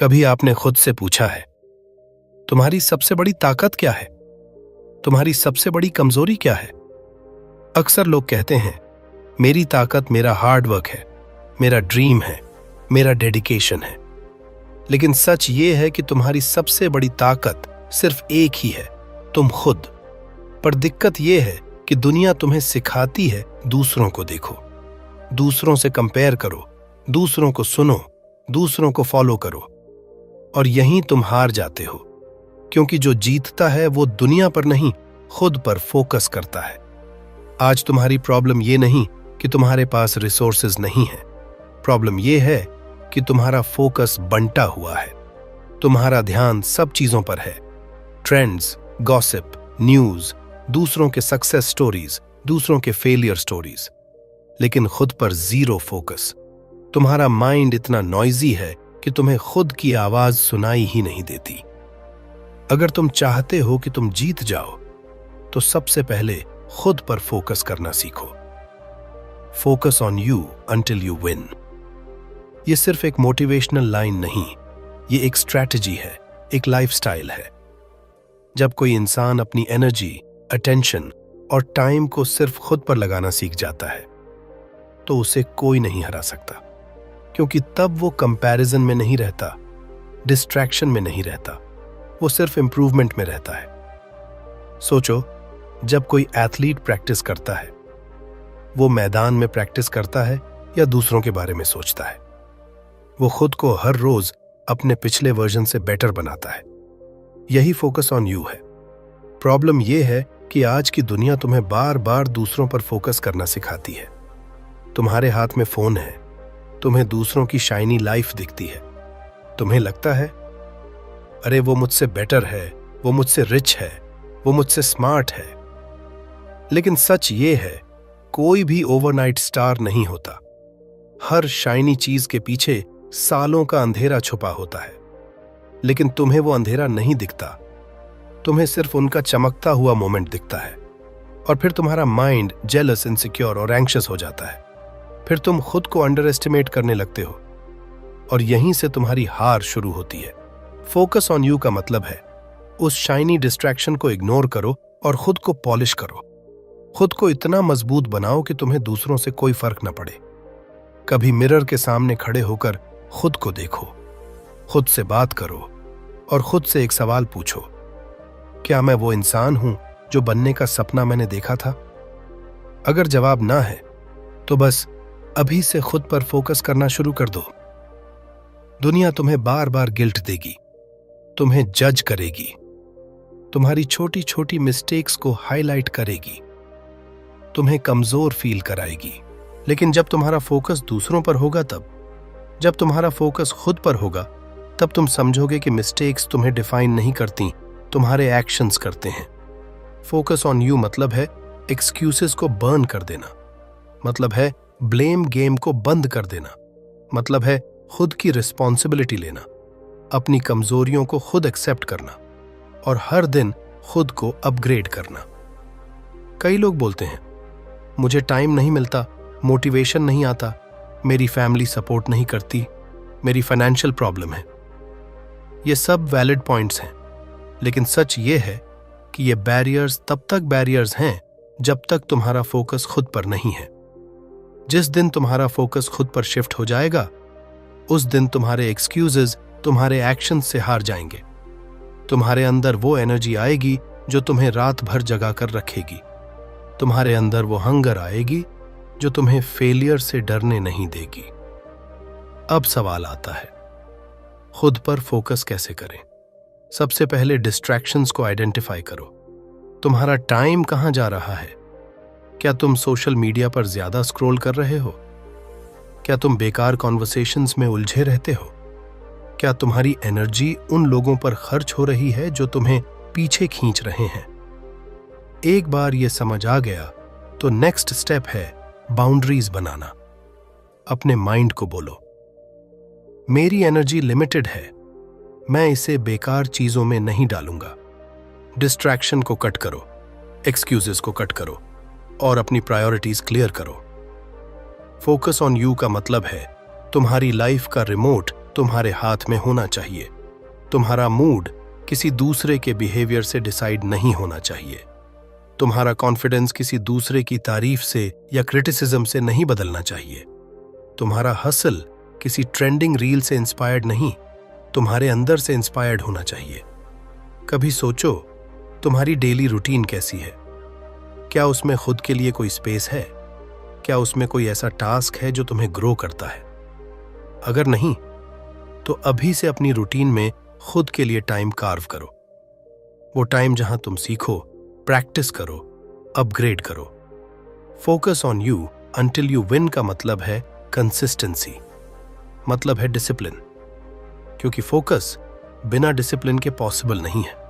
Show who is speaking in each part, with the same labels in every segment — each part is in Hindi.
Speaker 1: कभी आपने खुद से पूछा है, तुम्हारी सबसे बड़ी ताकत क्या है? तुम्हारी सबसे बड़ी कमजोरी क्या है? अक्सर लोग कहते हैं, मेरी ताकत मेरा हार्ड वर्क है, मेरा ड्रीम है, मेरा डेडिकेशन है। लेकिन सच ये है कि तुम्हारी सबसे बड़ी ताकत सिर्फ एक ही है, तुम खुद। पर दिक्कत ये है कि दुनिया तुम्हें सिखाती है दूसरों को देखो, दूसरों से कंपेयर करो, दूसरों को सुनो, दूसरों को फॉलो करो। और यहीं तुम हार जाते हो, क्योंकि जो जीतता है वो दुनिया पर नहीं, खुद पर फोकस करता है। आज तुम्हारी प्रॉब्लम ये नहीं कि तुम्हारे पास रिसोर्सेज नहीं है, प्रॉब्लम ये है कि तुम्हारा फोकस बंटा हुआ है। तुम्हारा ध्यान सब चीजों पर है, ट्रेंड्स, गॉसिप, न्यूज, दूसरों के सक्सेस स्टोरीज, दूसरों के फेलियर स्टोरीज, लेकिन खुद पर जीरो फोकस। तुम्हारा माइंड इतना नॉइजी है कि तुम्हें खुद की आवाज सुनाई ही नहीं देती। अगर तुम चाहते हो कि तुम जीत जाओ, तो सबसे पहले खुद पर फोकस करना सीखो। Focus on you until you win. ये सिर्फ एक मोटिवेशनल लाइन नहीं, ये एक स्ट्रैटेजी है, एक लाइफस्टाइल है। जब कोई इंसान अपनी एनर्जी, अटेंशन और टाइम को सिर्फ खुद पर लगाना सीख जाता है, तो उसे कोई नहीं हरा सकता, क्योंकि तब वो कंपैरिजन में नहीं रहता, डिस्ट्रैक्शन में नहीं रहता, वो सिर्फ इंप्रूवमेंट में रहता है। सोचो, जब कोई एथलीट प्रैक्टिस करता है, वो मैदान में प्रैक्टिस करता है या दूसरों के बारे में सोचता है? वो खुद को हर रोज अपने पिछले वर्जन से बेटर बनाता है। यही फोकस ऑन यू है। प्रॉब्लम ये है कि आज की दुनिया तुम्हें बार बार दूसरों पर फोकस करना सिखाती है। तुम्हारे हाथ में फोन है, तुम्हें दूसरों की शाइनी लाइफ दिखती है। तुम्हें लगता है, अरे वो मुझसे बेटर है, वो मुझसे रिच है, वो मुझसे स्मार्ट है। लेकिन सच ये है, कोई भी ओवरनाइट स्टार नहीं होता। हर शाइनी चीज के पीछे सालों का अंधेरा छुपा होता है। लेकिन तुम्हें वो अंधेरा नहीं दिखता, तुम्हें सिर्फ उनका चमकता हुआ मोमेंट दिखता है। और फिर तुम्हारा माइंड जेलस, इनसिक्योर और एंग्शियस हो जाता है। फिर तुम खुद को अंडर एस्टिमेट करने लगते हो, और यहीं से तुम्हारी हार शुरू होती है। फोकस ऑन यू का मतलब है, उस शाइनी डिस्ट्रैक्शन को इग्नोर करो और खुद को पॉलिश करो। खुद को इतना मजबूत बनाओ कि तुम्हें दूसरों से कोई फर्क न पड़े। कभी मिरर के सामने खड़े होकर खुद को देखो, खुद से बात करो और खुद से एक सवाल पूछो, क्या मैं वो इंसान हूं जो बनने का सपना मैंने देखा था? अगर जवाब ना है, तो बस अभी से खुद पर फोकस करना शुरू कर दो। दुनिया तुम्हें बार बार गिल्ट देगी, तुम्हें जज करेगी, तुम्हारी छोटी छोटी मिस्टेक्स को हाईलाइट करेगी, तुम्हें कमजोर फील कराएगी। लेकिन जब तुम्हारा फोकस दूसरों पर होगा, जब तुम्हारा फोकस खुद पर होगा, तब तुम समझोगे कि मिस्टेक्स तुम्हें डिफाइन नहीं करती, तुम्हारे एक्शंस करते हैं। फोकस ऑन यू मतलब है एक्सक्यूजेस को बर्न कर देना, मतलब है ब्लेम गेम को बंद कर देना, मतलब है खुद की रिस्पॉन्सिबिलिटी लेना, अपनी कमजोरियों को खुद एक्सेप्ट करना और हर दिन खुद को अपग्रेड करना। कई लोग बोलते हैं, मुझे टाइम नहीं मिलता, मोटिवेशन नहीं आता, मेरी फैमिली सपोर्ट नहीं करती, मेरी फाइनेंशियल प्रॉब्लम है। ये सब वैलिड पॉइंट्स हैं, लेकिन सच ये है कि ये बैरियर्स तब तक बैरियर्स हैं जब तक तुम्हारा फोकस खुद पर नहीं है। जिस दिन तुम्हारा फोकस खुद पर शिफ्ट हो जाएगा, उस दिन तुम्हारे एक्सक्यूजेस तुम्हारे एक्शन से हार जाएंगे। तुम्हारे अंदर वो एनर्जी आएगी जो तुम्हें रात भर जगा कर रखेगी। तुम्हारे अंदर वो हंगर आएगी जो तुम्हें फेलियर से डरने नहीं देगी। अब सवाल आता है, खुद पर फोकस कैसे करें? सबसे पहले डिस्ट्रैक्शंस को आइडेंटिफाई करो। तुम्हारा टाइम कहां जा रहा है? क्या तुम सोशल मीडिया पर ज्यादा स्क्रॉल कर रहे हो? क्या तुम बेकार कॉन्वर्सेशंस में उलझे रहते हो? क्या तुम्हारी एनर्जी उन लोगों पर खर्च हो रही है जो तुम्हें पीछे खींच रहे हैं? एक बार ये समझ आ गया तो नेक्स्ट स्टेप है बाउंड्रीज बनाना। अपने माइंड को बोलो, मेरी एनर्जी लिमिटेड है, मैं इसे बेकार चीजों में नहीं डालूंगा। डिस्ट्रैक्शन को कट करो, एक्सक्यूजेस को कट करो और अपनी प्रायोरिटीज क्लियर करो। फोकस ऑन यू का मतलब है तुम्हारी लाइफ का रिमोट तुम्हारे हाथ में होना चाहिए। तुम्हारा मूड किसी दूसरे के बिहेवियर से डिसाइड नहीं होना चाहिए। तुम्हारा कॉन्फिडेंस किसी दूसरे की तारीफ से या क्रिटिसिज्म से नहीं बदलना चाहिए। तुम्हारा हसल किसी ट्रेंडिंग रील से इंस्पायर्ड नहीं, तुम्हारे अंदर से इंस्पायर्ड होना चाहिए। कभी सोचो, तुम्हारी डेली रूटीन कैसी है? क्या उसमें खुद के लिए कोई स्पेस है? क्या उसमें कोई ऐसा टास्क है जो तुम्हें ग्रो करता है? अगर नहीं, तो अभी से अपनी रूटीन में खुद के लिए टाइम कार्व करो। वो टाइम जहां तुम सीखो, प्रैक्टिस करो, अपग्रेड करो। Focus on you until you win का मतलब है कंसिस्टेंसी, मतलब है डिसिप्लिन। क्योंकि फोकस बिना डिसिप्लिन के पॉसिबल नहीं है।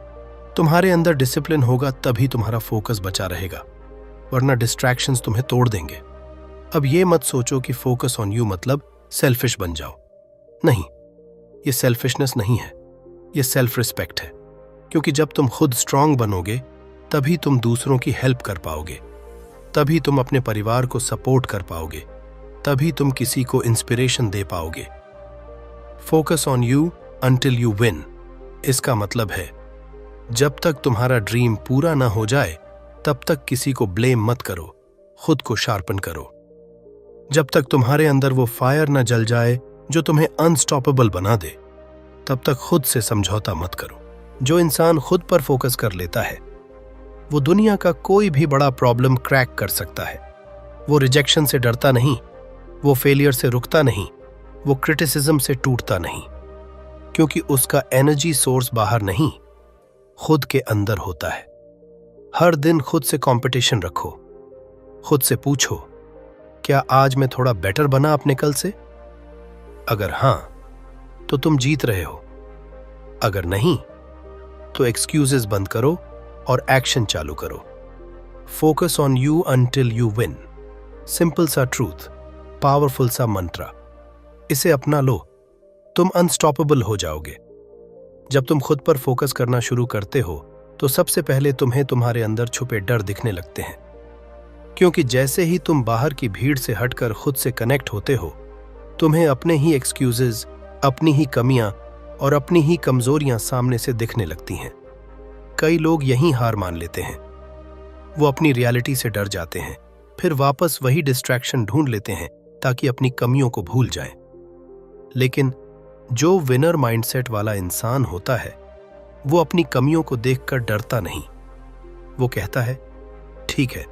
Speaker 1: तुम्हारे अंदर डिसिप्लिन होगा तभी तुम्हारा फोकस बचा रहेगा, वरना डिस्ट्रैक्शंस तुम्हें तोड़ देंगे। अब ये मत सोचो कि फोकस ऑन यू मतलब सेल्फिश बन जाओ। नहीं, ये सेल्फिशनेस नहीं है, ये सेल्फ रिस्पेक्ट है। क्योंकि जब तुम खुद स्ट्रांग बनोगे तभी तुम दूसरों की हेल्प कर पाओगे, तभी तुम अपने परिवार को सपोर्ट कर पाओगे, तभी तुम किसी को इंस्पिरेशन दे पाओगे। Focus on you until you win, इसका मतलब है जब तक तुम्हारा ड्रीम पूरा ना हो जाए तब तक किसी को ब्लेम मत करो, खुद को शार्पन करो। जब तक तुम्हारे अंदर वो फायर ना जल जाए जो तुम्हें अनस्टॉपेबल बना दे, तब तक खुद से समझौता मत करो। जो इंसान खुद पर फोकस कर लेता है वो दुनिया का कोई भी बड़ा प्रॉब्लम क्रैक कर सकता है। वो रिजेक्शन से डरता नहीं, वो फेलियर से रुकता नहीं, वो क्रिटिसिज्म से टूटता नहीं, क्योंकि उसका एनर्जी सोर्स बाहर नहीं, खुद के अंदर होता है। हर दिन खुद से कंपटीशन रखो, खुद से पूछो, क्या आज मैं थोड़ा बेटर बना अपने कल से? अगर हां, तो तुम जीत रहे हो। अगर नहीं, तो एक्सक्यूजेस बंद करो और एक्शन चालू करो। Focus on you until you win, simple सा ट्रूथ, पावरफुल सा मंत्रा। इसे अपना लो, तुम अनस्टॉपेबल हो जाओगे। जब तुम खुद पर फोकस करना शुरू करते हो तो सबसे पहले तुम्हें तुम्हारे अंदर छुपे डर दिखने लगते हैं। क्योंकि जैसे ही तुम बाहर की भीड़ से हटकर खुद से कनेक्ट होते हो, तुम्हें अपने ही एक्सक्यूजेस, अपनी ही कमियां और अपनी ही कमजोरियां सामने से दिखने लगती हैं। कई लोग यहीं हार मान लेते हैं। वो अपनी रियलिटी से डर जाते हैं, फिर वापस वही डिस्ट्रैक्शन ढूंढ लेते हैं ताकि अपनी कमियों को भूल जाएं। लेकिन जो विनर माइंडसेट वाला इंसान होता है वो अपनी कमियों को देखकर डरता नहीं। वो कहता है, ठीक है,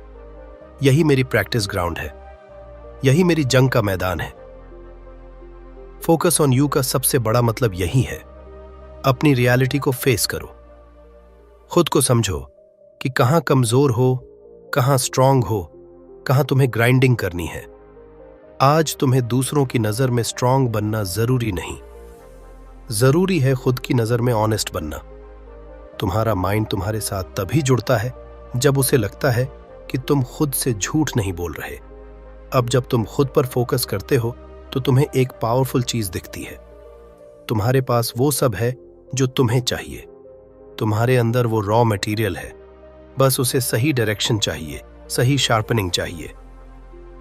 Speaker 1: यही मेरी प्रैक्टिस ग्राउंड है, यही मेरी जंग का मैदान है। फोकस ऑन यू का सबसे बड़ा मतलब यही है, अपनी रियलिटी को फेस करो। खुद को समझो कि कहां कमजोर हो, कहां स्ट्रांग हो, कहां तुम्हें ग्राइंडिंग करनी है। आज तुम्हें दूसरों की नजर में स्ट्रांग बनना जरूरी नहीं, जरूरी है खुद की नजर में ऑनेस्ट बनना। तुम्हारा माइंड तुम्हारे साथ तभी जुड़ता है जब उसे लगता है कि तुम खुद से झूठ नहीं बोल रहे। अब जब तुम खुद पर फोकस करते हो तो तुम्हें एक पावरफुल चीज दिखती है। तुम्हारे पास वो सब है जो तुम्हें चाहिए। तुम्हारे अंदर वो रॉ मटेरियल है, बस उसे सही डायरेक्शन चाहिए, सही शार्पनिंग चाहिए।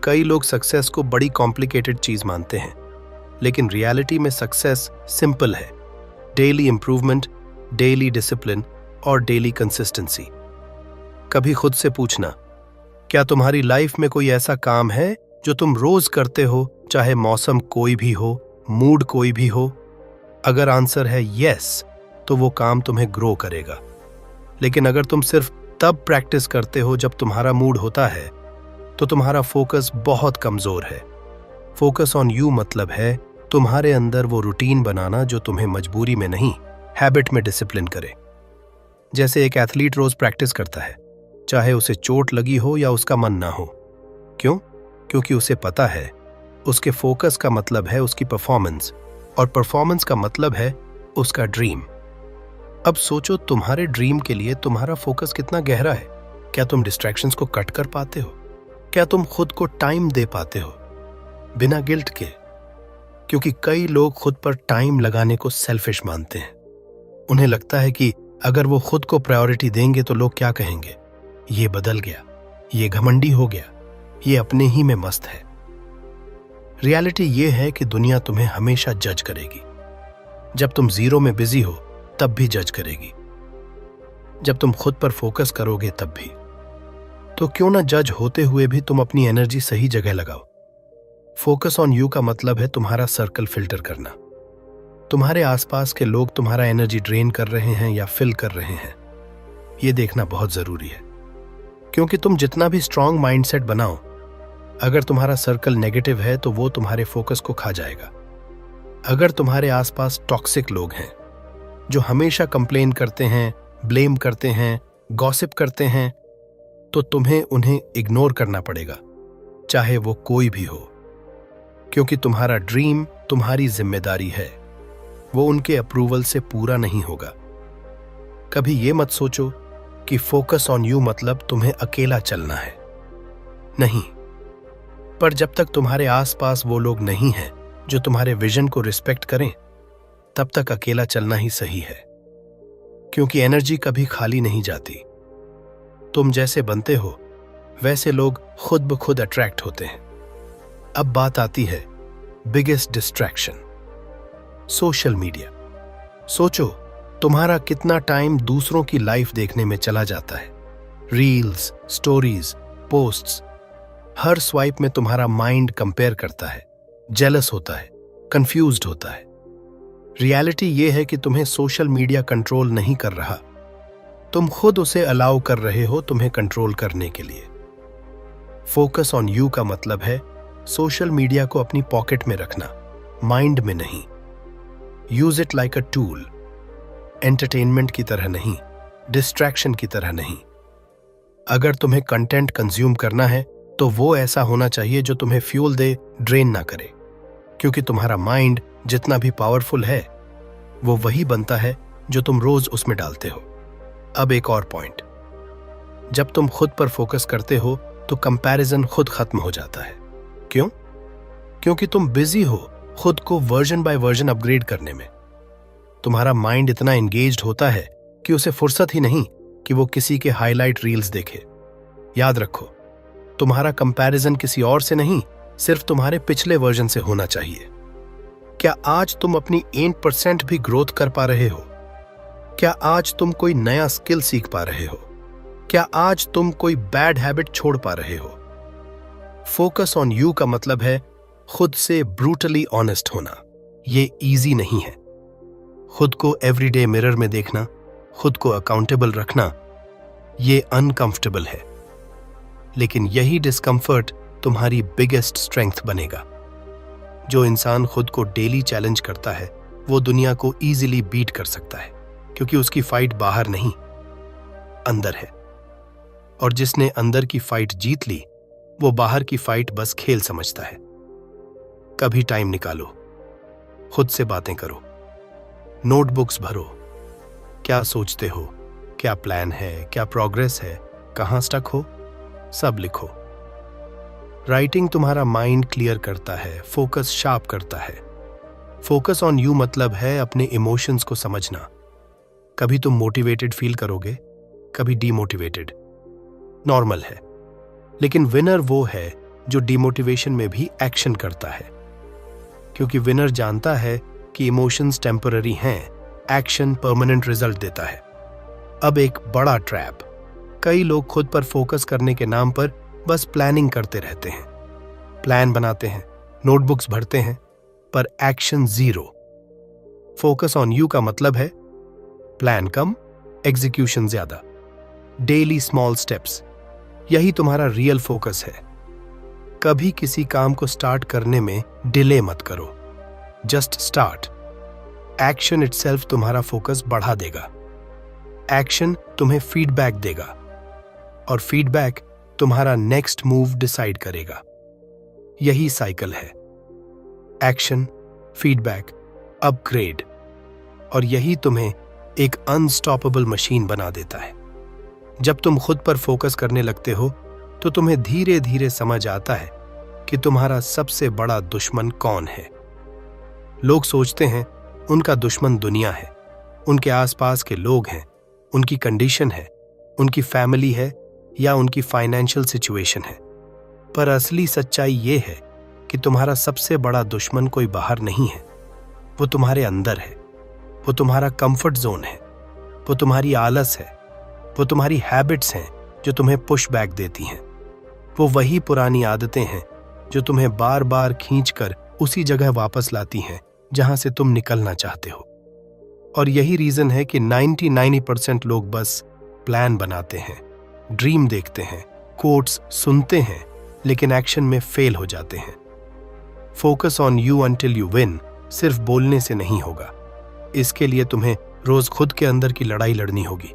Speaker 1: कई लोग सक्सेस को बड़ी कॉम्प्लिकेटेड चीज मानते हैं, लेकिन रियलिटी में सक्सेस सिंपल है। डेली इंप्रूवमेंट, डेली डिसिप्लिन और डेली कंसिस्टेंसी। कभी खुद से पूछना, क्या तुम्हारी लाइफ में कोई ऐसा काम है जो तुम रोज करते हो, चाहे मौसम कोई भी हो, मूड कोई भी हो? अगर आंसर है यस, तो वो काम तुम्हें ग्रो करेगा। लेकिन अगर तुम सिर्फ तब प्रैक्टिस करते हो जब तुम्हारा मूड होता है, तो तुम्हारा फोकस बहुत कमजोर है। फोकस ऑन यू मतलब है तुम्हारे अंदर वो रूटीन बनाना जो तुम्हें मजबूरी में नहीं, हैबिट में डिसिप्लिन करे। जैसे एक एथलीट रोज प्रैक्टिस करता है, चाहे उसे चोट लगी हो या उसका मन ना हो। क्यों? क्योंकि उसे पता है उसके फोकस का मतलब है उसकी परफॉर्मेंस, और परफॉर्मेंस का मतलब है उसका ड्रीम। अब सोचो, तुम्हारे ड्रीम के लिए तुम्हारा फोकस कितना गहरा है। क्या तुम डिस्ट्रैक्शंस को कट कर पाते हो? क्या तुम खुद को टाइम दे पाते हो बिना गिल्ट के? क्योंकि कई लोग खुद पर टाइम लगाने को सेल्फिश मानते हैं। उन्हें लगता है कि अगर वो खुद को प्रायोरिटी देंगे तो लोग क्या कहेंगे, ये बदल गया, ये घमंडी हो गया, ये अपने ही में मस्त है। रियलिटी ये है कि दुनिया तुम्हें हमेशा जज करेगी, जब तुम जीरो में बिजी हो तब भी जज करेगी। जब तुम खुद पर फोकस करोगे तब भी। तो क्यों ना जज होते हुए भी तुम अपनी एनर्जी सही जगह लगाओ। फोकस ऑन यू का मतलब है तुम्हारा सर्कल फिल्टर करना। तुम्हारे आसपास के लोग तुम्हारा एनर्जी ड्रेन कर रहे हैं या फिल कर रहे हैं, यह देखना बहुत जरूरी है। क्योंकि तुम जितना भी स्ट्रांग माइंडसेट बनाओ, अगर तुम्हारा सर्कल नेगेटिव है तो वो तुम्हारे फोकस को खा जाएगा। अगर तुम्हारे आसपास टॉक्सिक लोग हैं जो हमेशा कंप्लेन करते हैं, ब्लेम करते हैं, गॉसिप करते हैं, तो तुम्हें उन्हें इग्नोर करना पड़ेगा, चाहे वो कोई भी हो। क्योंकि तुम्हारा ड्रीम तुम्हारी जिम्मेदारी है, वो उनके अप्रूवल से पूरा नहीं होगा। कभी ये मत सोचो कि फोकस ऑन यू मतलब तुम्हें अकेला चलना है। नहीं, पर जब तक तुम्हारे आसपास वो लोग नहीं हैं जो तुम्हारे विजन को रिस्पेक्ट करें, तब तक अकेला चलना ही सही है। क्योंकि एनर्जी कभी खाली नहीं जाती। तुम जैसे बनते हो वैसे लोग खुद ब खुद अट्रैक्ट होते हैं। अब बात आती है बिगेस्ट डिस्ट्रैक्शन, सोशल मीडिया। सोचो तुम्हारा कितना टाइम दूसरों की लाइफ देखने में चला जाता है। Reels, stories, posts. हर स्वाइप में तुम्हारा माइंड कंपेयर करता है, जेलस होता है, कंफ्यूज्ड होता है। रियलिटी यह है कि तुम्हें सोशल मीडिया कंट्रोल नहीं कर रहा, तुम खुद उसे अलाउ कर रहे हो तुम्हें कंट्रोल करने के लिए। फोकस ऑन यू का मतलब है सोशल मीडिया को अपनी पॉकेट में रखना, माइंड में नहीं। Use it like a tool, entertainment की तरह नहीं, डिस्ट्रैक्शन की तरह नहीं। अगर तुम्हें कंटेंट कंज्यूम करना है तो वो ऐसा होना चाहिए जो तुम्हें फ्यूल दे, ड्रेन ना करे। क्योंकि तुम्हारा माइंड जितना भी पावरफुल है, वो वही बनता है जो तुम रोज उसमें डालते हो। अब एक और पॉइंट, जब तुम खुद पर फोकस करते हो तो कंपैरिजन खुद खत्म हो जाता है। क्यों? क्योंकि तुम बिजी हो खुद को वर्जन बाय वर्जन अपग्रेड करने में। तुम्हारा माइंड इतना एंगेज्ड होता है कि उसे फुर्सत ही नहीं कि वो किसी के हाईलाइट रील्स देखे। याद रखो, तुम्हारा कंपैरिजन किसी और से नहीं, सिर्फ तुम्हारे पिछले वर्जन से होना चाहिए। क्या आज तुम अपनी 8% भी ग्रोथ कर पा रहे हो? क्या आज तुम कोई नया स्किल सीख पा रहे हो? क्या आज तुम कोई बैड हैबिट छोड़ पा रहे हो? फोकस ऑन यू का मतलब है खुद से ब्रूटली ऑनेस्ट होना। ये इजी नहीं है। खुद को एवरीडे मिरर में देखना, खुद को अकाउंटेबल रखना, ये अनकंफर्टेबल है। लेकिन यही डिस्कंफर्ट तुम्हारी बिगेस्ट स्ट्रेंथ बनेगा। जो इंसान खुद को डेली चैलेंज करता है वो दुनिया को इजीली बीट कर सकता है, क्योंकि उसकी फाइट बाहर नहीं, अंदर है। और जिसने अंदर की फाइट जीत ली, वो बाहर की फाइट बस खेल समझता है। कभी टाइम निकालो, खुद से बातें करो, नोटबुक्स भरो। क्या सोचते हो, क्या प्लान है, क्या प्रोग्रेस है, कहां स्टक हो, सब लिखो। राइटिंग तुम्हारा माइंड क्लियर करता है, फोकस शार्प करता है। फोकस ऑन यू मतलब है अपने इमोशंस को समझना। कभी तुम मोटिवेटेड फील करोगे, कभी डीमोटिवेटेड, नॉर्मल है। लेकिन विनर वो है जो डिमोटिवेशन में भी एक्शन करता है। क्योंकि विनर जानता है कि इमोशंस टेम्पररी हैं, एक्शन परमानेंट रिजल्ट देता है। अब एक बड़ा ट्रैप, कई लोग खुद पर फोकस करने के नाम पर बस प्लानिंग करते रहते हैं। प्लान बनाते हैं, नोटबुक्स भरते हैं, पर action zero. Focus on you का मतलब है प्लान कम, एग्जीक्यूशन ज्यादा, डेली स्मॉल स्टेप्स। यही तुम्हारा रियल फोकस है। कभी किसी काम को स्टार्ट करने में डिले मत करो, जस्ट स्टार्ट। एक्शन इटसेल्फ तुम्हारा फोकस बढ़ा देगा। एक्शन तुम्हें फीडबैक देगा और फीडबैक तुम्हारा नेक्स्ट मूव डिसाइड करेगा। यही साइकिल है, एक्शन, फीडबैक, अपग्रेड। और यही तुम्हें एक अनस्टॉपेबल मशीन बना देता है। जब तुम खुद पर फोकस करने लगते हो तो तुम्हें धीरे धीरे समझ आता है कि तुम्हारा सबसे बड़ा दुश्मन कौन है। लोग सोचते हैं उनका दुश्मन दुनिया है, उनके आसपास के लोग हैं, उनकी कंडीशन है, उनकी फैमिली है या उनकी फाइनेंशियल सिचुएशन है। पर असली सच्चाई ये है कि तुम्हारा सबसे बड़ा दुश्मन कोई बाहर नहीं है, वो तुम्हारे अंदर है। वो तुम्हारा कंफर्ट जोन है, वो तुम्हारी आलस है, वो तुम्हारी हैबिट्स हैं जो तुम्हें पुश बैक देती हैं। वो वही पुरानी आदतें हैं जो तुम्हें बार बार खींचकर उसी जगह वापस लाती हैं जहां से तुम निकलना चाहते हो। और यही रीजन है कि 90% लोग बस प्लान बनाते हैं, ड्रीम देखते हैं, कोट्स सुनते हैं, लेकिन एक्शन में फेल हो जाते हैं। Focus on you until you win सिर्फ बोलने से नहीं होगा। इसके लिए तुम्हें रोज खुद के अंदर की लड़ाई लड़नी होगी।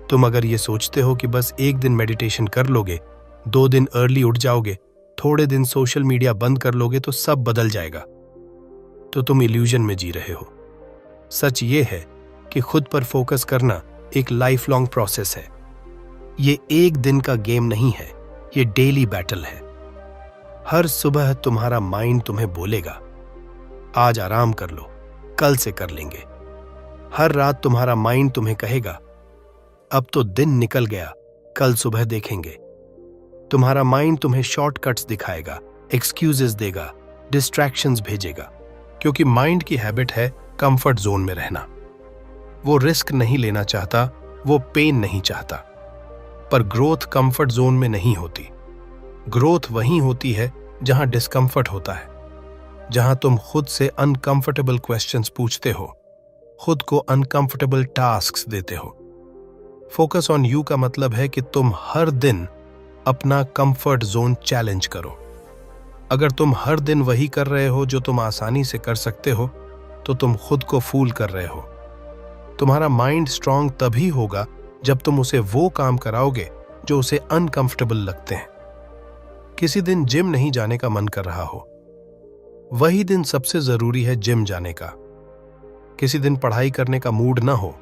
Speaker 1: तुम अगर ये सोचते हो कि बस एक दिन मेडिटेशन कर लोगे, 2 दिन अर्ली उठ जाओगे, थोड़े दिन सोशल मीडिया बंद कर लोगे तो सब बदल जाएगा, तो तुम इल्यूजन में जी रहे हो। सच ये है कि खुद पर फोकस करना एक लाइफ लॉन्ग प्रोसेस है। ये एक दिन का गेम नहीं है, ये डेली बैटल है। हर सुबह तुम्हारा माइंड तुम्हें बोलेगा, आज आराम कर लो, कल से कर लेंगे। हर रात तुम्हारा माइंड तुम्हें कहेगा, अब तो दिन निकल गया, कल सुबह देखेंगे। तुम्हारा माइंड तुम्हें शॉर्टकट्स दिखाएगा, एक्सक्यूजेस देगा, डिस्ट्रैक्शंस भेजेगा, क्योंकि माइंड की हैबिट है कंफर्ट जोन में रहना। वो रिस्क नहीं लेना चाहता, वो पेन नहीं चाहता। पर ग्रोथ कंफर्ट जोन में नहीं होती। ग्रोथ वहीं होती है जहां डिस्कंफर्ट होता है, जहां तुम खुद से अनकंफर्टेबल क्वेश्चंस पूछते हो, खुद को अनकंफर्टेबल टास्क्स देते हो। फोकस ऑन यू का मतलब है कि तुम हर दिन अपना कंफर्ट जोन चैलेंज करो। अगर तुम हर दिन वही कर रहे हो जो तुम आसानी से कर सकते हो, तो तुम खुद को फूल कर रहे हो। तुम्हारा माइंड स्ट्रांग तभी होगा जब तुम उसे वो काम कराओगे जो उसे अनकंफर्टेबल लगते हैं। किसी दिन जिम नहीं जाने का मन कर रहा हो, वही दिन सबसे जरूरी है जिम जाने का। किसी दिन पढ़ाई करने का मूड ना हो,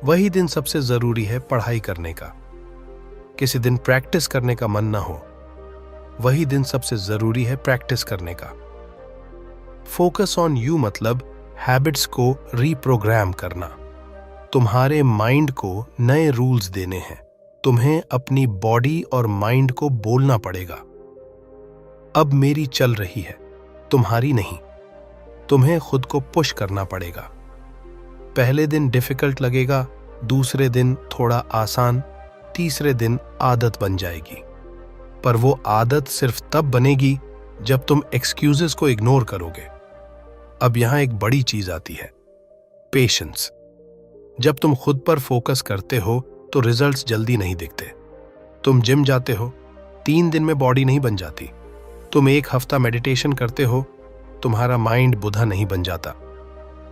Speaker 1: वही दिन सबसे जरूरी है पढ़ाई करने का। किसी दिन प्रैक्टिस करने का मन ना हो, वही दिन सबसे जरूरी है प्रैक्टिस करने का। फोकस ऑन यू मतलब हैबिट्स को रीप्रोग्राम करना। तुम्हारे माइंड को नए रूल्स देने हैं। तुम्हें अपनी बॉडी और माइंड को बोलना पड़ेगा, अब मेरी चल रही है, तुम्हारी नहीं। तुम्हें खुद को पुश करना पड़ेगा। पहले दिन डिफिकल्ट लगेगा, दूसरे दिन थोड़ा आसान, तीसरे दिन आदत बन जाएगी। पर वो आदत सिर्फ तब बनेगी जब तुम एक्सक्यूजेस को इग्नोर करोगे। अब यहां एक बड़ी चीज आती है, पेशेंस। जब तुम खुद पर फोकस करते हो तो रिजल्ट्स जल्दी नहीं दिखते। तुम जिम जाते हो, 3 दिन में बॉडी नहीं बन जाती। तुम 1 हफ्ता मेडिटेशन करते हो, तुम्हारा माइंड बुधा नहीं बन जाता।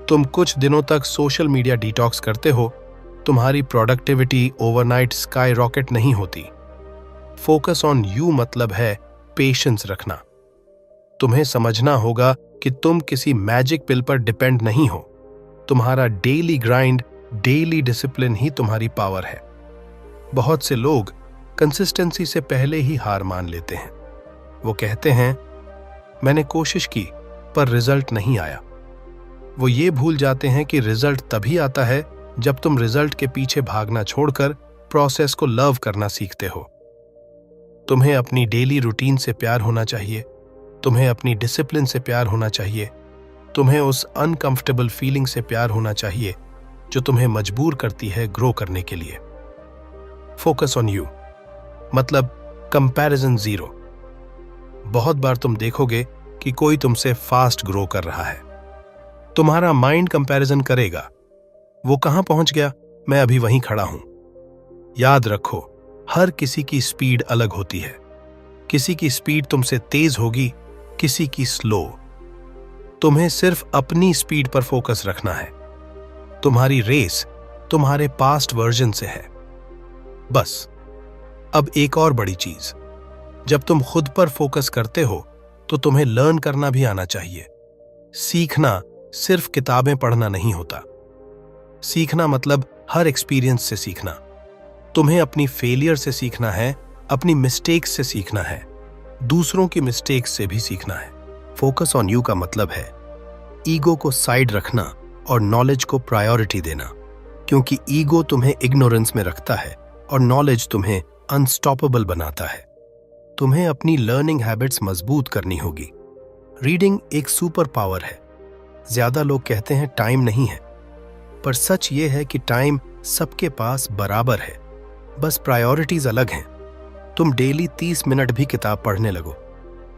Speaker 1: तुम कुछ दिनों तक सोशल मीडिया डिटॉक्स करते हो, तुम्हारी प्रोडक्टिविटी ओवरनाइट स्काई रॉकेट नहीं होती। फोकस ऑन यू मतलब है पेशेंस रखना। तुम्हें समझना होगा कि तुम किसी मैजिक पिल पर डिपेंड नहीं हो। तुम्हारा डेली ग्राइंड, डेली डिसिप्लिन ही तुम्हारी पावर है। बहुत से लोग कंसिस्टेंसी से पहले ही हार मान लेते हैं। वो कहते हैं, मैंने कोशिश की पर रिजल्ट नहीं आया। वो ये भूल जाते हैं कि रिजल्ट तभी आता है जब तुम रिजल्ट के पीछे भागना छोड़कर प्रोसेस को लव करना सीखते हो। तुम्हें अपनी डेली रूटीन से प्यार होना चाहिए, तुम्हें अपनी डिसिप्लिन से प्यार होना चाहिए, तुम्हें उस अनकंफर्टेबल फीलिंग से प्यार होना चाहिए जो तुम्हें मजबूर करती है ग्रो करने के लिए। फोकस ऑन यू मतलब कंपैरिजन जीरो। बहुत बार तुम देखोगे कि कोई तुमसे फास्ट ग्रो कर रहा है। तुम्हारा माइंड कंपैरिजन करेगा, वो कहां पहुंच गया, मैं अभी वहीं खड़ा हूं। याद रखो, हर किसी की स्पीड अलग होती है। किसी की स्पीड तुमसे तेज होगी, किसी की स्लो। तुम्हें सिर्फ अपनी स्पीड पर फोकस रखना है। तुम्हारी रेस तुम्हारे पास्ट वर्जन से है, बस। अब एक और बड़ी चीज, जब तुम खुद पर फोकस करते हो तो तुम्हें लर्न करना भी आना चाहिए। सीखना सिर्फ किताबें पढ़ना नहीं होता। सीखना मतलब हर एक्सपीरियंस से सीखना। तुम्हें अपनी फेलियर से सीखना है, अपनी मिस्टेक्स से सीखना है, दूसरों की मिस्टेक्स से भी सीखना है। फोकस ऑन यू का मतलब है ईगो को साइड रखना और नॉलेज को प्रायोरिटी देना, क्योंकि ईगो तुम्हें इग्नोरेंस में रखता है और नॉलेज तुम्हें अनस्टॉपेबल बनाता है। तुम्हें अपनी लर्निंग हैबिट्स मजबूत करनी होगी। रीडिंग एक सुपर पावर है। ज्यादा लोग कहते हैं टाइम नहीं है, पर सच ये है कि टाइम सबके पास बराबर है, बस प्रायोरिटीज अलग हैं। तुम डेली 30 मिनट भी किताब पढ़ने लगो,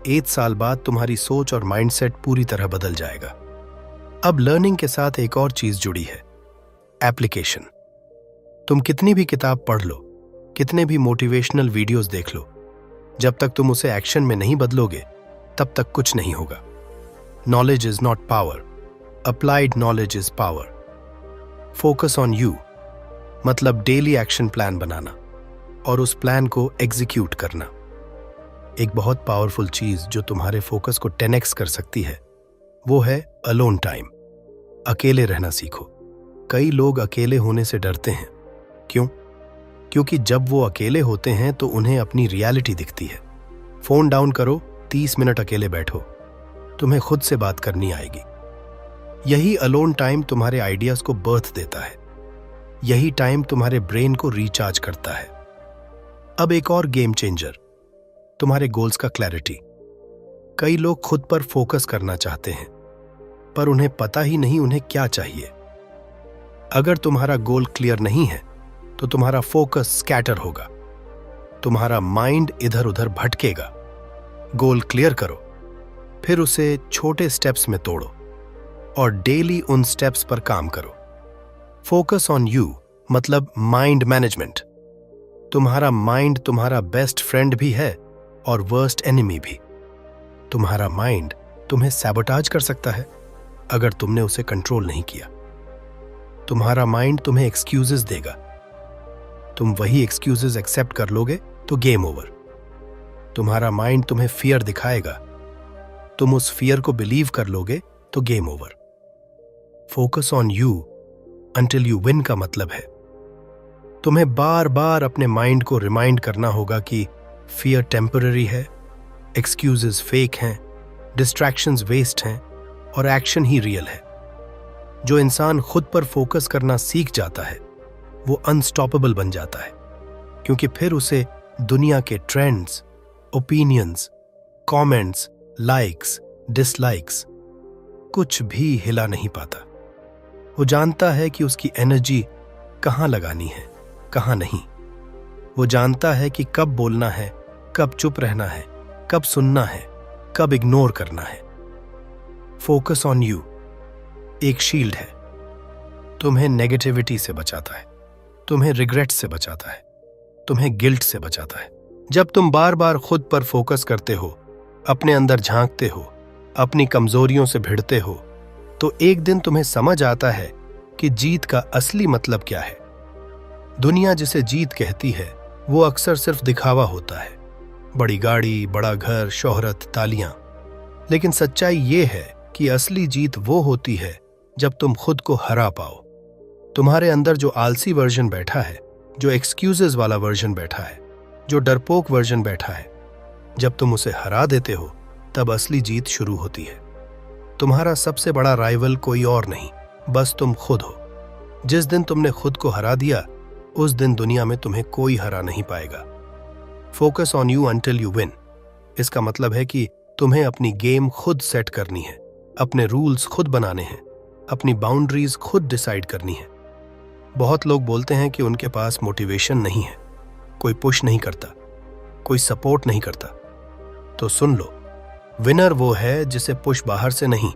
Speaker 1: 1 साल बाद तुम्हारी सोच और माइंडसेट पूरी तरह बदल जाएगा। अब लर्निंग के साथ एक और चीज जुड़ी है, एप्लीकेशन। तुम कितनी भी किताब पढ़ लो, कितने भी मोटिवेशनल वीडियोस देख लो, जब तक तुम उसे एक्शन में नहीं बदलोगे तब तक कुछ नहीं होगा। Knowledge is not power, applied knowledge is power. Focus on you मतलब डेली एक्शन प्लान बनाना और उस प्लान को एग्जीक्यूट करना। एक बहुत पावरफुल चीज जो तुम्हारे फोकस को 10x कर सकती है वो है अलोन टाइम। अकेले रहना सीखो। कई लोग अकेले होने से डरते हैं। क्यों? क्योंकि जब वो अकेले होते हैं तो उन्हें अपनी रियलिटी दिखती है। फोन डाउन करो, 30 मिनट अकेले बैठो, तुम्हें खुद से बात करनी आएगी। यही अलोन टाइम तुम्हारे आइडियाज को बर्थ देता है। यही टाइम तुम्हारे ब्रेन को रिचार्ज करता है। अब एक और गेम चेंजर, तुम्हारे गोल्स का क्लैरिटी। कई लोग खुद पर फोकस करना चाहते हैं पर उन्हें पता ही नहीं उन्हें क्या चाहिए। अगर तुम्हारा गोल क्लियर नहीं है तो तुम्हारा फोकस स्कैटर होगा, तुम्हारा माइंड इधर उधर भटकेगा। गोल क्लियर करो, फिर उसे छोटे स्टेप्स में तोड़ो और डेली उन स्टेप्स पर काम करो। फोकस ऑन यू मतलब माइंड मैनेजमेंट। तुम्हारा माइंड तुम्हारा बेस्ट फ्रेंड भी है और वर्स्ट एनिमी भी। तुम्हारा माइंड तुम्हें सैबोटाज कर सकता है अगर तुमने उसे कंट्रोल नहीं किया। तुम्हारा माइंड तुम्हें एक्सक्यूजेस देगा। तुम वही एक्सक्यूजेस एक्सेप्ट कर लोगे तो गेम ओवर। तुम्हारा माइंड तुम्हें फियर दिखाएगा, तुम उस फियर को बिलीव कर लोगे तो game over. Focus on you until you win का मतलब है तुम्हें बार बार अपने माइंड को रिमाइंड करना होगा कि फियर टेम्पररी है, एक्सक्यूजेस फेक हैं, डिस्ट्रैक्शंस वेस्ट हैं और एक्शन ही रियल है। जो इंसान खुद पर फोकस करना सीख जाता है वो अनस्टॉपेबल बन जाता है, क्योंकि फिर उसे दुनिया के trends, opinions, comments, likes, dislikes कुछ भी हिला नहीं पाता। वो जानता है कि उसकी एनर्जी कहाँ लगानी है, कहाँ नहीं। वो जानता है कि कब बोलना है, कब चुप रहना है, कब सुनना है, कब इग्नोर करना है। फोकस ऑन यू एक शील्ड है, तुम्हें नेगेटिविटी से बचाता है, तुम्हें रिग्रेट से बचाता है, तुम्हें गिल्ट से बचाता है। जब तुम बार बार खुद पर फोकस करते हो, अपने अंदर झांकते हो, अपनी कमजोरियों से भिड़ते हो, तो एक दिन तुम्हें समझ आता है कि जीत का असली मतलब क्या है। दुनिया जिसे जीत कहती है वो अक्सर सिर्फ दिखावा होता है, बड़ी गाड़ी, बड़ा घर, शोहरत, तालियां। लेकिन सच्चाई ये है कि असली जीत वो होती है जब तुम खुद को हरा पाओ। तुम्हारे अंदर जो आलसी वर्जन बैठा है, जो एक्सक्यूजेस वाला वर्जन बैठा है, जो डरपोक वर्जन बैठा है, जब तुम उसे हरा देते हो तब असली जीत शुरू होती है। तुम्हारा सबसे बड़ा राइवल कोई और नहीं, बस तुम खुद हो। जिस दिन तुमने खुद को हरा दिया उस दिन दुनिया में तुम्हें कोई हरा नहीं पाएगा। Focus on you until you win. इसका मतलब है कि तुम्हें अपनी गेम खुद सेट करनी है, अपने रूल्स खुद बनाने हैं, अपनी बाउंड्रीज खुद डिसाइड करनी है। बहुत लोग बोलते हैं कि उनके पास मोटिवेशन नहीं है, कोई पुश नहीं करता, कोई सपोर्ट नहीं करता। तो सुन लो, विनर वो है जिसे पुश बाहर से नहीं,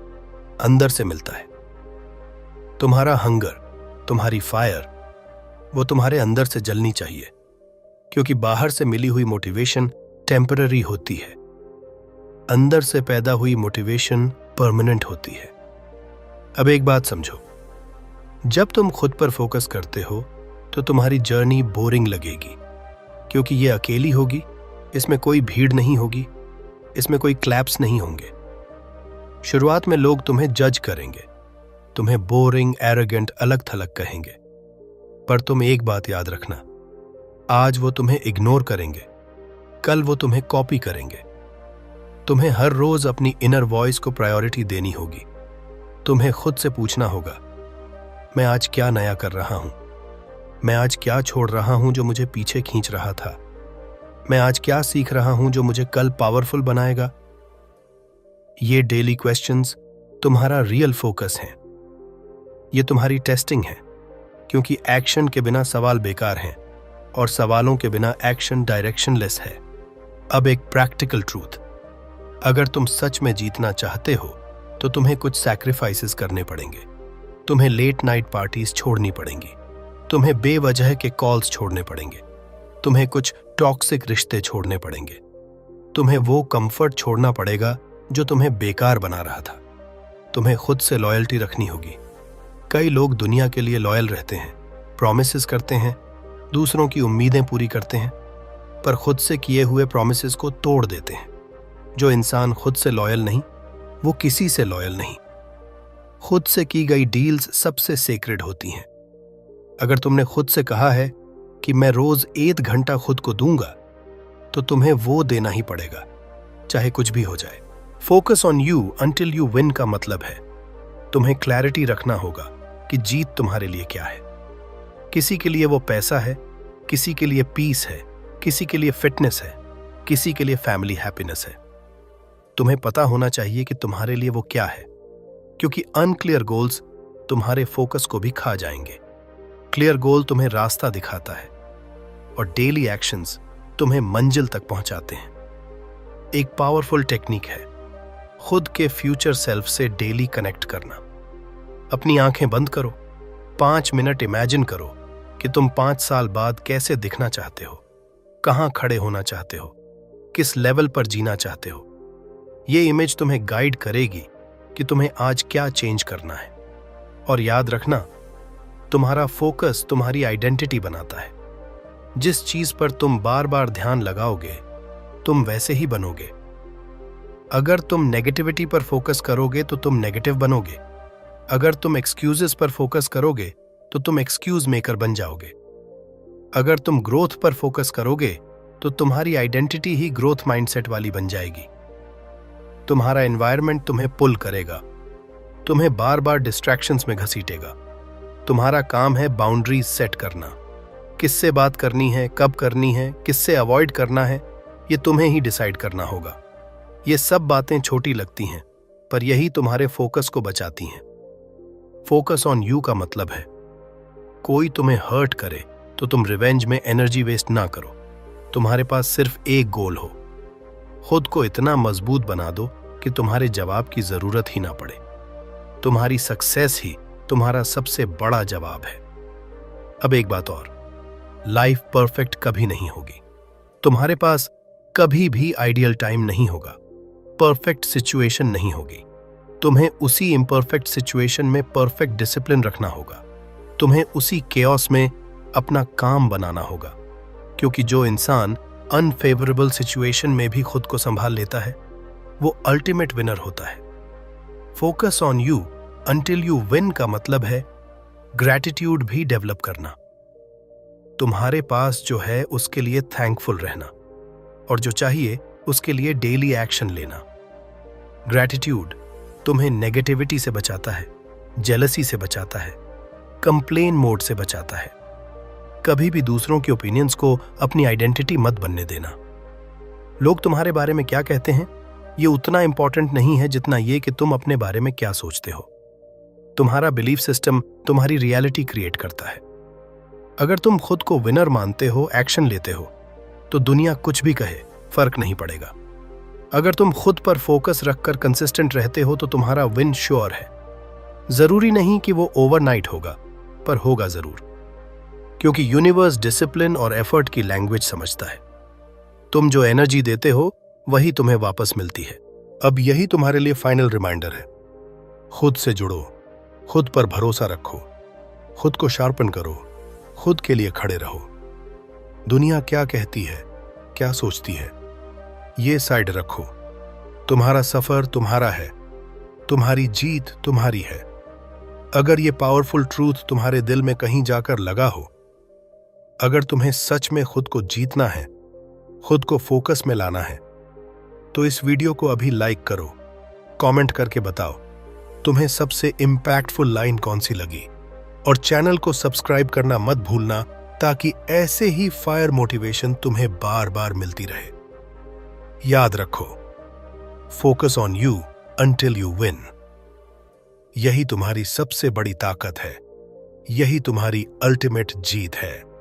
Speaker 1: अंदर से मिलता है। तुम्हारा हंगर, तुम्हारी फायर, वो तुम्हारे अंदर से जलनी चाहिए, क्योंकि बाहर से मिली हुई मोटिवेशन टेम्पररी होती है, अंदर से पैदा हुई मोटिवेशन परमानेंट होती है। अब एक बात समझो, जब तुम खुद पर फोकस करते हो तो तुम्हारी जर्नी बोरिंग लगेगी, क्योंकि ये अकेली होगी, इसमें कोई भीड़ नहीं होगी, इसमें कोई क्लैप्स नहीं होंगे। शुरुआत में लोग तुम्हें जज करेंगे, तुम्हें बोरिंग, एरोगेंट, अलग थलग कहेंगे, पर तुम एक बात याद रखना, आज वो तुम्हें इग्नोर करेंगे, कल वो तुम्हें कॉपी करेंगे। तुम्हें हर रोज अपनी इनर वॉइस को प्रायोरिटी देनी होगी। तुम्हें खुद से पूछना होगा, मैं आज क्या नया कर रहा हूं? मैं आज क्या छोड़ रहा हूं जो मुझे पीछे खींच रहा था? मैं आज क्या सीख रहा हूं जो मुझे कल पावरफुल बनाएगा? ये डेली क्वेश्चंस तुम्हारा रियल फोकस हैं। ये तुम्हारी टेस्टिंग है, क्योंकि एक्शन के बिना सवाल बेकार हैं और सवालों के बिना एक्शन डायरेक्शनलेस है। अब एक प्रैक्टिकल ट्रूथ, अगर तुम सच में जीतना चाहते हो तो तुम्हें कुछ सैक्रिफाइसेस करने पड़ेंगे। तुम्हें लेट नाइट पार्टीज छोड़नी पड़ेंगी, तुम्हें बेवजह के कॉल्स छोड़ने पड़ेंगे, तुम्हें कुछ टॉक्सिक रिश्ते छोड़ने पड़ेंगे, तुम्हें वो कंफर्ट छोड़ना पड़ेगा जो तुम्हें बेकार बना रहा था। तुम्हें खुद से लॉयल्टी रखनी होगी। कई लोग दुनिया के लिए लॉयल रहते हैं, प्रॉमिसेस करते हैं, दूसरों की उम्मीदें पूरी करते हैं, पर खुद से किए हुए प्रॉमिसेस को तोड़ देते हैं। जो इंसान खुद से लॉयल नहीं, वो किसी से लॉयल नहीं। खुद से की गई डील्स सबसे सेक्रेड होती हैं। अगर तुमने खुद से कहा है कि मैं रोज 1 घंटा खुद को दूंगा, तो तुम्हें वो देना ही पड़ेगा, चाहे कुछ भी हो जाए। Focus on you until you win का मतलब है तुम्हें क्लैरिटी रखना होगा कि जीत तुम्हारे लिए क्या है। किसी के लिए वो पैसा है, किसी के लिए पीस है, किसी के लिए फिटनेस है, किसी के लिए फैमिली हैप्पीनेस है। तुम्हें पता होना चाहिए कि तुम्हारे लिए वो क्या है, क्योंकि अनक्लियर गोल्स तुम्हारे फोकस को भी खा जाएंगे। क्लियर गोल तुम्हें रास्ता दिखाता है और डेली एक्शंस तुम्हें मंजिल तक पहुंचाते हैं। एक पावरफुल टेक्निक है खुद के फ्यूचर सेल्फ से डेली कनेक्ट करना। अपनी आंखें बंद करो, 5 मिनट इमेजिन करो कि तुम 5 साल बाद कैसे दिखना चाहते हो, कहां खड़े होना चाहते हो, किस लेवल पर जीना चाहते हो। ये इमेज तुम्हें गाइड करेगी कि तुम्हें आज क्या चेंज करना है। और याद रखना, तुम्हारा फोकस तुम्हारी आइडेंटिटी बनाता है। जिस चीज पर तुम बार बार ध्यान लगाओगे, तुम वैसे ही बनोगे। अगर तुम नेगेटिविटी पर फोकस करोगे तो तुम नेगेटिव बनोगे। अगर तुम एक्सक्यूजेस पर फोकस करोगे तो तुम एक्सक्यूज मेकर बन जाओगे। अगर तुम ग्रोथ पर फोकस करोगे तो तुम्हारी आइडेंटिटी ही ग्रोथ माइंडसेट वाली बन जाएगी। तुम्हारा एनवायरनमेंट तुम्हें पुल करेगा, तुम्हें बार बार डिस्ट्रैक्शंस में घसीटेगा। तुम्हारा काम है बाउंड्रीज सेट करना। किससे बात करनी है, कब करनी है, किससे अवॉइड करना है, ये तुम्हें ही डिसाइड करना होगा। ये सब बातें छोटी लगती हैं, पर यही तुम्हारे फोकस को बचाती हैं। फोकस ऑन यू का मतलब है कोई तुम्हें हर्ट करे तो तुम रिवेंज में एनर्जी वेस्ट ना करो। तुम्हारे पास सिर्फ एक गोल हो, खुद को इतना मजबूत बना दो कि तुम्हारे जवाब की जरूरत ही ना पड़े। तुम्हारी सक्सेस ही तुम्हारा सबसे बड़ा जवाब है। अब एक बात और, लाइफ परफेक्ट कभी नहीं होगी। तुम्हारे पास कभी भी आइडियल टाइम नहीं होगा, परफेक्ट सिचुएशन नहीं होगी। तुम्हें उसी इम्परफेक्ट सिचुएशन में परफेक्ट डिसिप्लिन रखना होगा। तुम्हें उसी केओस में अपना काम बनाना होगा, क्योंकि जो इंसान अनफेवरेबल सिचुएशन में भी खुद को संभाल लेता है, वो अल्टीमेट विनर होता है। Focus on you until you win का मतलब है ग्रैटिट्यूड भी डेवलप करना। तुम्हारे पास जो है उसके लिए थैंकफुल रहना, और जो चाहिए उसके लिए डेली एक्शन लेना। ग्रैटिट्यूड तुम्हें नेगेटिविटी से बचाता है, जेलसी से बचाता है, कंप्लेन मोड से बचाता है। कभी भी दूसरों के ओपिनियंस को अपनी आइडेंटिटी मत बनने देना। लोग तुम्हारे बारे में क्या कहते हैं, ये उतना इंपॉर्टेंट नहीं है जितना ये कि तुम अपने बारे में क्या सोचते हो। तुम्हारा बिलीफ सिस्टम तुम्हारी रियलिटी क्रिएट करता है। अगर तुम खुद को विनर मानते हो, एक्शन लेते हो, तो दुनिया कुछ भी कहे फर्क नहीं पड़ेगा। अगर तुम खुद पर फोकस रखकर कंसिस्टेंट रहते हो तो तुम्हारा विन श्योर है। जरूरी नहीं कि वो ओवरनाइट होगा, पर होगा जरूर, क्योंकि यूनिवर्स डिसिप्लिन और एफर्ट की लैंग्वेज समझता है। तुम जो एनर्जी देते हो वही तुम्हें वापस मिलती है। अब यही तुम्हारे लिए फाइनल रिमाइंडर है। खुद से जुड़ो, खुद पर भरोसा रखो, खुद को शार्पन करो, खुद के लिए खड़े रहो। दुनिया क्या कहती है, क्या सोचती है, ये साइड रखो। तुम्हारा सफर तुम्हारा है, तुम्हारी जीत तुम्हारी है। अगर ये पावरफुल ट्रूथ तुम्हारे दिल में कहीं जाकर लगा हो, अगर तुम्हें सच में खुद को जीतना है, खुद को फोकस में लाना है, तो इस वीडियो को अभी लाइक करो, कमेंट करके बताओ तुम्हें सबसे इंपैक्टफुल लाइन कौन सी लगी, और चैनल को सब्सक्राइब करना मत भूलना, ताकि ऐसे ही फायर मोटिवेशन तुम्हें बार बार मिलती रहे। याद रखो, focus on you until you win. यही तुम्हारी सबसे बड़ी ताकत है। यही तुम्हारी अल्टीमेट जीत है।